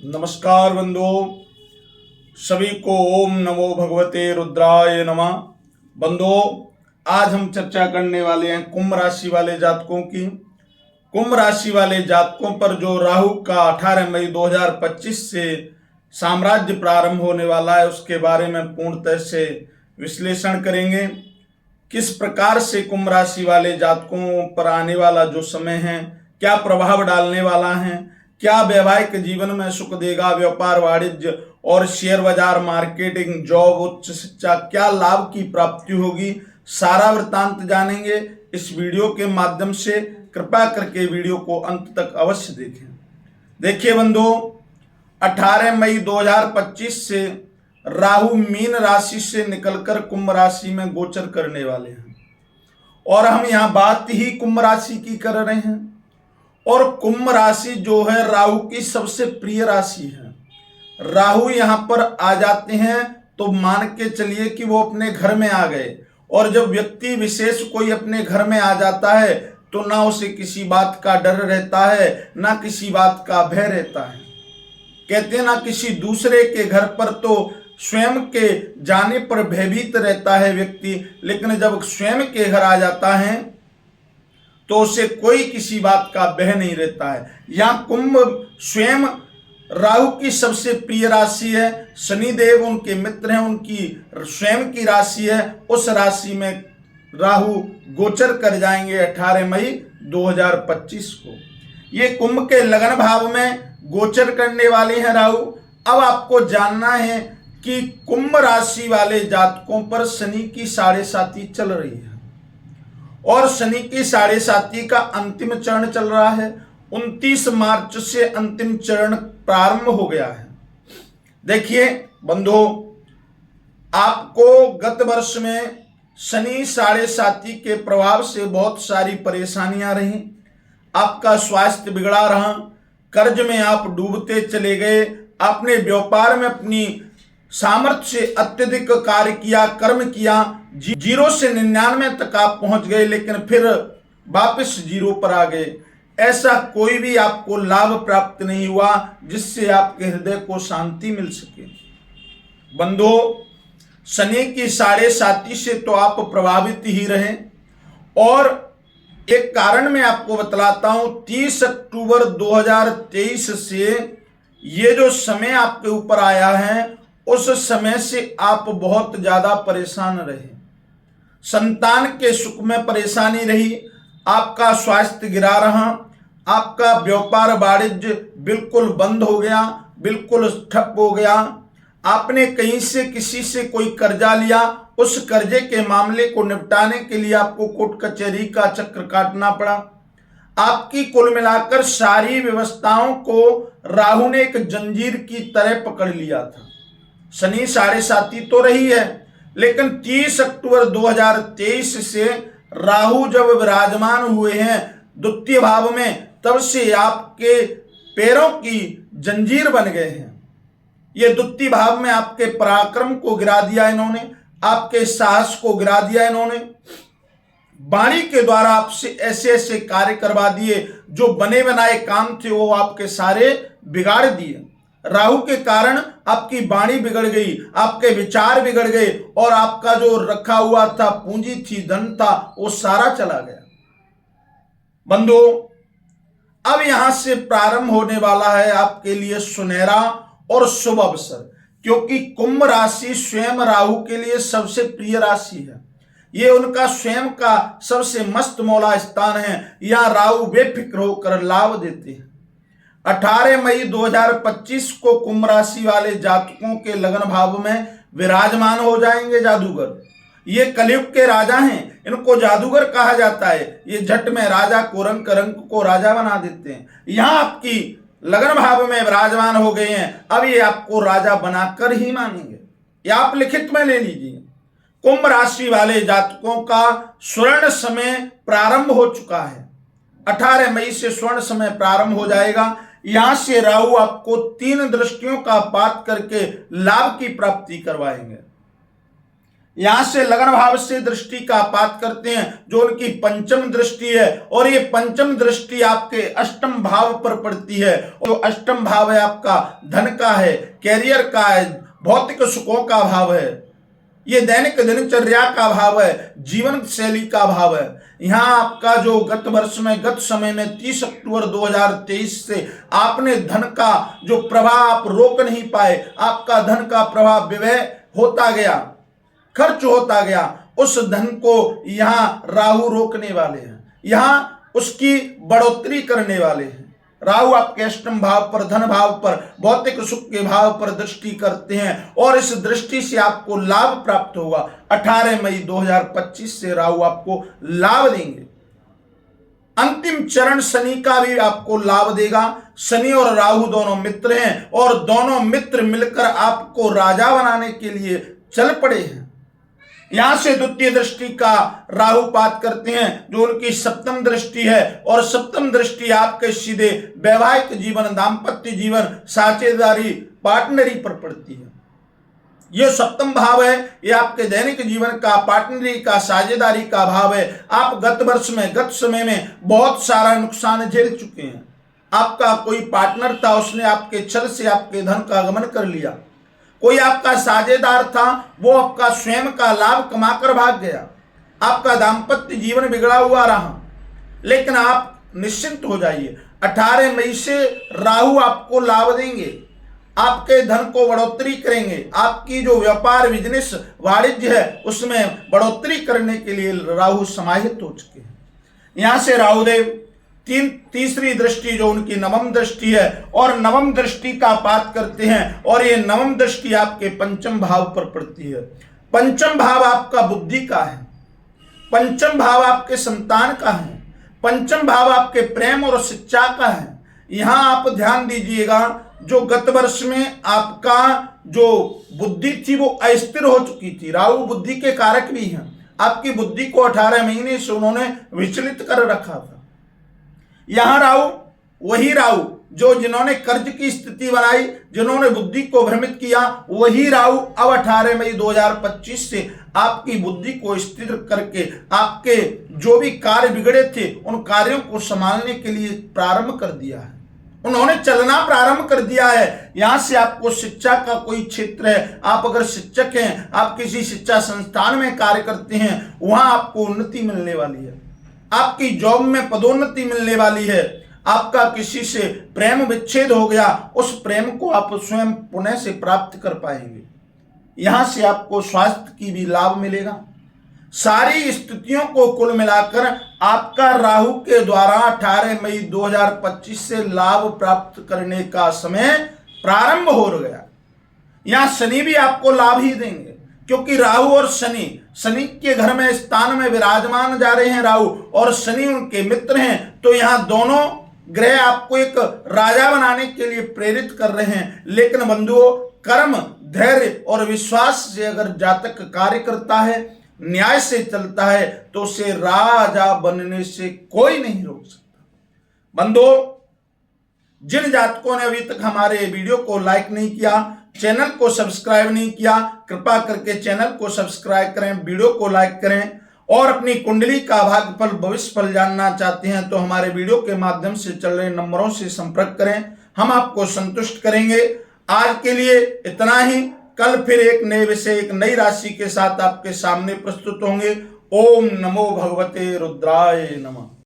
नमस्कार बंधुओं, सभी को ओम नमो भगवते रुद्राय नमः। बंधुओं, आज हम चर्चा करने वाले हैं कुंभ राशि वाले जातकों की। कुंभ राशि वाले जातकों पर जो राहु का 18 मई 2025 से साम्राज्य प्रारंभ होने वाला है, उसके बारे में पूर्णतः से विश्लेषण करेंगे। किस प्रकार से कुंभ राशि वाले जातकों पर आने वाला जो समय है क्या प्रभाव डालने वाला है, क्या वैवाहिक जीवन में सुख देगा, व्यापार वाणिज्य और शेयर बाजार, मार्केटिंग, जॉब, उच्च शिक्षा, क्या लाभ की प्राप्ति होगी, सारा वृत्तांत जानेंगे इस वीडियो के माध्यम से। कृपया करके वीडियो को अंत तक अवश्य देखें। देखिए बंधुओं, 18 मई 2025 से राहु मीन राशि से निकलकर कुंभ राशि में गोचर करने वाले हैं और हम यहाँ बात ही कुंभ राशि की कर रहे हैं। और कुंभ राशि जो है राहु की सबसे प्रिय राशि है। राहु यहाँ पर आ जाते हैं तो मान के चलिए कि वो अपने घर में आ गए। और जब व्यक्ति विशेष कोई अपने घर में आ जाता है तो ना उसे किसी बात का डर रहता है, ना किसी बात का भय रहता है। कहते हैं ना, किसी दूसरे के घर पर तो स्वयं के जाने पर भयभीत रहता है व्यक्ति, लेकिन जब स्वयं के घर आ जाता है तो उसे कोई किसी बात का भय नहीं रहता है। यहाँ कुंभ स्वयं राहु की सबसे प्रिय राशि है। शनिदेव उनके मित्र हैं, उनकी स्वयं की राशि है। उस राशि में राहु गोचर कर जाएंगे 18 मई 2025 को। ये कुंभ के लगन भाव में गोचर करने वाले हैं राहु। अब आपको जानना है कि कुंभ राशि वाले जातकों पर शनि की 7.5 चल रही है और शनि की 7.5 का अंतिम चरण चल रहा है। 29 मार्च से अंतिम चरण प्रारंभ हो गया है। देखिए बंधुओं, आपको गत वर्ष में शनि 7.5 के प्रभाव से बहुत सारी परेशानियां रही। आपका स्वास्थ्य बिगड़ा रहा, कर्ज में आप डूबते चले गए, आपने व्यापार में अपनी सामर्थ्य से अत्यधिक कार्य किया, कर्म किया, 0 से 99 तक आप पहुंच गए, लेकिन फिर वापस 0 पर आ गए। ऐसा कोई भी आपको लाभ प्राप्त नहीं हुआ जिससे आपके हृदय को शांति मिल सके। बंधुओं, शनि की 7.5 से तो आप प्रभावित ही रहे। और एक कारण मैं आपको बतलाता हूं, 30 अक्टूबर 2023 से ये जो समय आपके ऊपर आया है, उस समय से आप बहुत ज्यादा परेशान रहे। संतान के सुख में परेशानी रही, आपका स्वास्थ्य गिरा रहा, आपका व्यापार वाणिज्य बिल्कुल बंद हो गया, बिल्कुल ठप हो गया। आपने कहीं से किसी से कोई कर्जा लिया, उस कर्जे के मामले को निपटाने के लिए आपको कोर्ट कचहरी का चक्कर काटना पड़ा। आपकी कुल मिलाकर सारी व्यवस्थाओं को राहु ने एक जंजीर की तरह पकड़ लिया था। शनि 7.5 तो रही है, लेकिन 30 अक्टूबर 2023 से राहु जब विराजमान हुए हैं द्वितीय भाव में, तब से आपके पैरों की जंजीर बन गए हैं। ये द्वितीय भाव में आपके पराक्रम को गिरा दिया इन्होंने, आपके साहस को गिरा दिया इन्होंने। वाणी के द्वारा आपसे ऐसे ऐसे कार्य करवा दिए, जो बने बनाए काम थे वो आपके सारे बिगाड़ दिए। राहु के कारण आपकी वाणी बिगड़ गई, आपके विचार बिगड़ गए और आपका जो रखा हुआ था पूंजी थी, धन था, वो सारा चला गया। बंधुओं, अब यहां से प्रारंभ होने वाला है आपके लिए सुनहरा और शुभ अवसर, क्योंकि कुंभ राशि स्वयं राहु के लिए सबसे प्रिय राशि है। ये उनका स्वयं का सबसे मस्त मौला स्थान है। यहाँ राहु बेफिक्र होकर लाभ देते हैं। 18 मई 2025 को कुंभ राशि वाले जातकों के लगन भाव में विराजमान हो जाएंगे जादूगर। ये कलयुग के राजा हैं, इनको जादूगर कहा जाता है। ये झट में राजा को रंग को राजा बना देते हैं। यहाँ आपकी लगन भाव में विराजमान हो गए हैं, अब ये आपको राजा बनाकर ही मानेंगे। ये आप लिखित में ले लीजिए। कुंभ राशि वाले जातकों का स्वर्ण समय प्रारंभ हो चुका है। 18 मई से स्वर्ण समय प्रारंभ हो जाएगा। यहां से राहु आपको 3 दृष्टियों का पात करके लाभ की प्राप्ति करवाएंगे। यहां से लगन भाव से दृष्टि का आपात करते हैं, जो उनकी पंचम दृष्टि है, और ये पंचम दृष्टि आपके अष्टम भाव पर पड़ती है। जो अष्टम भाव है आपका धन का है, कैरियर का है, भौतिक सुखों का भाव है, ये दैनिक दिनचर्या का भाव है, जीवन शैली का भाव है। यहाँ आपका जो गत वर्ष में, गत समय में 30 अक्टूबर 2023 से आपने धन का जो प्रवाह आप रोक नहीं पाए, आपका धन का प्रवाह व्यय होता गया, खर्च होता गया, उस धन को यहां राहु रोकने वाले हैं, यहां उसकी बढ़ोतरी करने वाले हैं। राहु आपके अष्टम भाव पर, धन भाव पर, भौतिक सुख के भाव पर दृष्टि करते हैं, और इस दृष्टि से आपको लाभ प्राप्त होगा। 18 मई 2025 से राहु आपको लाभ देंगे। अंतिम चरण शनि का भी आपको लाभ देगा। शनि और राहु दोनों मित्र हैं, और दोनों मित्र मिलकर आपको राजा बनाने के लिए चल पड़े हैं। यहां से द्वितीय दृष्टि का राहुपात करते हैं, जो उनकी सप्तम दृष्टि है, और सप्तम दृष्टि आपके सीधे वैवाहिक जीवन, दाम्पत्य जीवन, साझेदारी, पार्टनरी पर पड़ती है। यह सप्तम भाव है, यह आपके दैनिक जीवन का, पार्टनरी का, साझेदारी का भाव है। आप गत वर्ष में, गत समय में बहुत सारा नुकसान झेल चुके हैं। आपका कोई पार्टनर था, उसने आपके छल से आपके धन का गमन कर लिया। कोई आपका साझेदार था, वो आपका स्वयं का लाभ कमाकर भाग गया। आपका दाम्पत्य जीवन बिगड़ा हुआ रहा, लेकिन आप निश्चिंत हो जाइए। 18 मई से राहु आपको लाभ देंगे, आपके धन को बढ़ोतरी करेंगे। आपकी जो व्यापार, बिजनेस, वाणिज्य है, उसमें बढ़ोतरी करने के लिए राहु समाहित हो चुके हैं। यहां से राहुदेव तीसरी दृष्टि जो उनकी नवम दृष्टि है, और नवम दृष्टि का पात करते हैं, और ये नवम दृष्टि आपके पंचम भाव पर पड़ती है। पंचम भाव आपका बुद्धि का है, पंचम भाव आपके संतान का है, पंचम भाव आपके प्रेम और शिक्षा का है। यहां आप ध्यान दीजिएगा, जो गत वर्ष में आपका जो बुद्धि थी वो अस्थिर हो चुकी थी। राहु बुद्धि के कारक भी हैं। आपकी बुद्धि को 18 महीने से उन्होंने विचलित कर रखा था। यहां राहु, वही राहु जो जिन्होंने कर्ज की स्थिति बनाई, जिन्होंने बुद्धि को भ्रमित किया, वही राहु अब 18 मई 2025 से आपकी बुद्धि को स्थिर करके आपके जो भी कार्य बिगड़े थे, उन कार्यों को संभालने के लिए प्रारंभ कर दिया है। उन्होंने चलना प्रारंभ कर दिया है। यहां से आपको शिक्षा का कोई क्षेत्र है, आप अगर शिक्षक हैं, आप किसी शिक्षा संस्थान में कार्य करते हैं, वहां आपको उन्नति मिलने वाली है। आपकी जॉब में पदोन्नति मिलने वाली है। आपका किसी से प्रेम विच्छेद हो गया, उस प्रेम को आप स्वयं पुनः से प्राप्त कर पाएंगे। यहां से आपको स्वास्थ्य की भी लाभ मिलेगा। सारी स्थितियों को कुल मिलाकर आपका राहु के द्वारा 18 मई 2025 से लाभ प्राप्त करने का समय प्रारंभ हो गया। यहां शनि भी आपको लाभ ही देंगे, क्योंकि राहु और शनि, शनि के घर में स्थान में विराजमान जा रहे हैं राहु, और शनि उनके मित्र हैं। तो यहाँ दोनों ग्रह आपको एक राजा बनाने के लिए प्रेरित कर रहे हैं। लेकिन बंधुओं, कर्म, धैर्य और विश्वास से अगर जातक कार्य करता है, न्याय से चलता है, तो उसे राजा बनने से कोई नहीं रोक सकता। बंधुओं, जिन जातकों ने अभी तक हमारे वीडियो को लाइक नहीं किया, चैनल को सब्सक्राइब नहीं किया, कृपा करके चैनल को सब्सक्राइब करें, वीडियो को लाइक करें, और अपनी कुंडली का भाग्यफल, भविष्य फल जानना चाहते हैं तो हमारे वीडियो के माध्यम से चल रहे नंबरों से संपर्क करें, हम आपको संतुष्ट करेंगे। आज के लिए इतना ही। कल फिर एक नए विषय, एक नई राशि के साथ आपके सामने प्रस्तुत होंगे। ओम नमो भगवते रुद्राय नमः।